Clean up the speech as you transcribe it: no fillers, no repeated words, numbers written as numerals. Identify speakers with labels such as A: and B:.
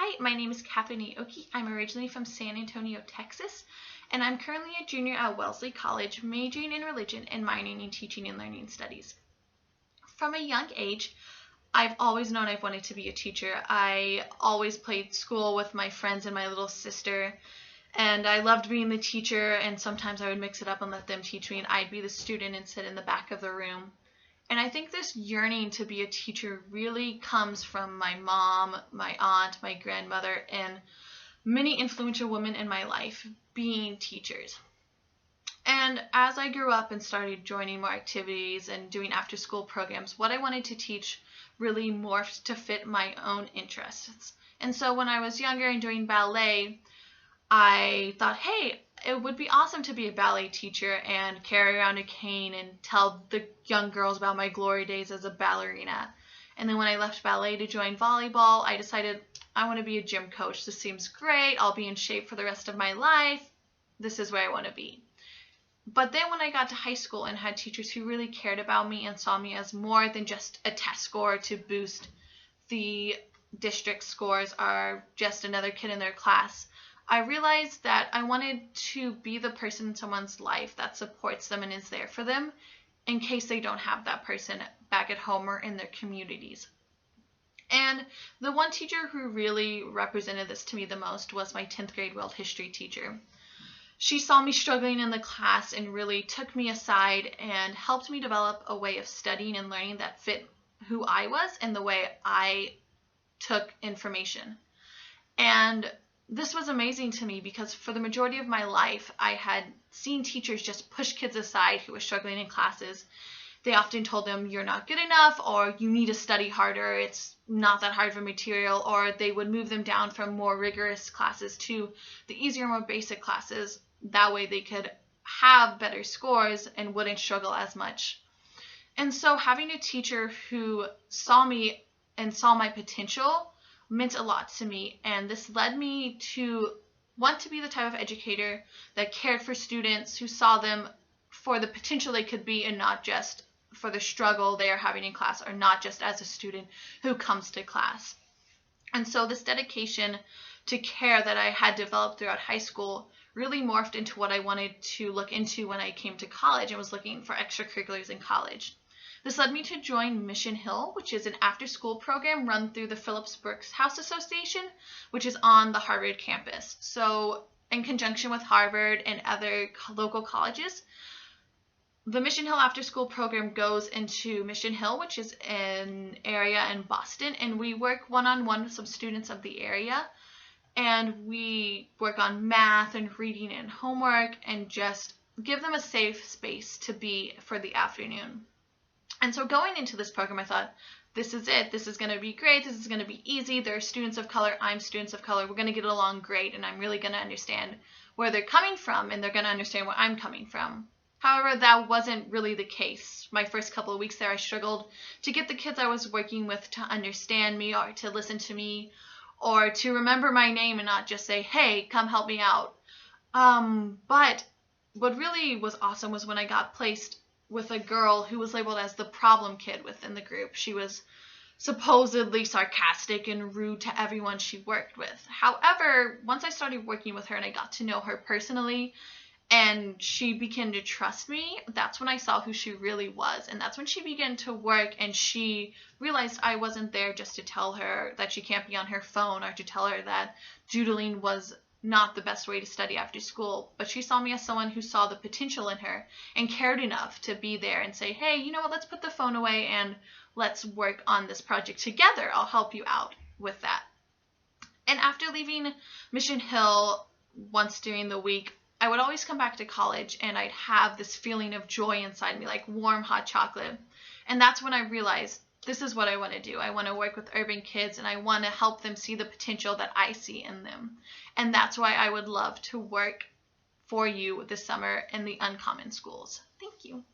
A: Hi, my name is Catherine Aoki. I'm originally from San Antonio, Texas, and I'm currently a junior at Wellesley College, majoring in religion and minoring in teaching and learning studies. From a young age, I've always known I've wanted to be a teacher. I always played school with my friends and my little sister, and I loved being the teacher, and sometimes I would mix it up and let them teach me, and I'd be the student and sit in the back of the room. And I think this yearning to be a teacher really comes from my mom, my aunt, my grandmother, and many influential women in my life being teachers. And as I grew up and started joining more activities and doing after school programs, what I wanted to teach really morphed to fit my own interests. And so when I was younger and doing ballet, I thought, hey, it would be awesome to be a ballet teacher and carry around a cane and tell the young girls about my glory days as a ballerina. And then when I left ballet to join volleyball, I decided I want to be a gym coach. This seems great. I'll be in shape for the rest of my life. This is where I want to be. But then when I got to high school and had teachers who really cared about me and saw me as more than just a test score to boost the district scores or just another kid in their class, I realized that I wanted to be the person in someone's life that supports them and is there for them in case they don't have that person back at home or in their communities. And the one teacher who really represented this to me the most was my 10th grade world history teacher. She saw me struggling in the class and really took me aside and helped me develop a way of studying and learning that fit who I was and the way I took information. And this was amazing to me because for the majority of my life, I had seen teachers just push kids aside who were struggling in classes. They often told them, you're not good enough, or you need to study harder, it's not that hard of a material, or they would move them down from more rigorous classes to the easier, more basic classes. That way they could have better scores and wouldn't struggle as much. And so having a teacher who saw me and saw my potential meant a lot to me, and this led me to want to be the type of educator that cared for students, who saw them for the potential they could be and not just for the struggle they are having in class, or not just as a student who comes to class. And so this dedication to care that I had developed throughout high school really morphed into what I wanted to look into when I came to college and was looking for extracurriculars in college. This led me to join Mission Hill, which is an after-school program run through the Phillips Brooks House Association, which is on the Harvard campus. So in conjunction with Harvard and other local colleges, the Mission Hill after-school program goes into Mission Hill, which is an area in Boston, and we work one-on-one with some students of the area, and we work on math and reading and homework and just give them a safe space to be for the afternoon. And so going into this program, I thought, this is it. This is going to be great. This is going to be easy. They're students of color. I'm students of color. We're going to get along great, and I'm really going to understand where they're coming from, and they're going to understand where I'm coming from. However, that wasn't really the case. My first couple of weeks there, I struggled to get the kids I was working with to understand me or to listen to me or to remember my name and not just say, hey, come help me out. But what really was awesome was when I got placed with a girl who was labeled as the problem kid within the group. She was supposedly sarcastic and rude to everyone she worked with. However, once I started working with her and I got to know her personally and she began to trust me, that's when I saw who she really was. And that's when she began to work and she realized I wasn't there just to tell her that she can't be on her phone or to tell her that doodling was not the best way to study after school, but she saw me as someone who saw the potential in her and cared enough to be there and say, hey, you know what, let's put the phone away and let's work on this project together. I'll help you out with that. And after leaving Mission Hill once during the week, I would always come back to college and I'd have this feeling of joy inside me, like warm hot chocolate. And that's when I realized this is what I want to do. I want to work with urban kids and I want to help them see the potential that I see in them. And that's why I would love to work for you this summer in the Uncommon Schools. Thank you.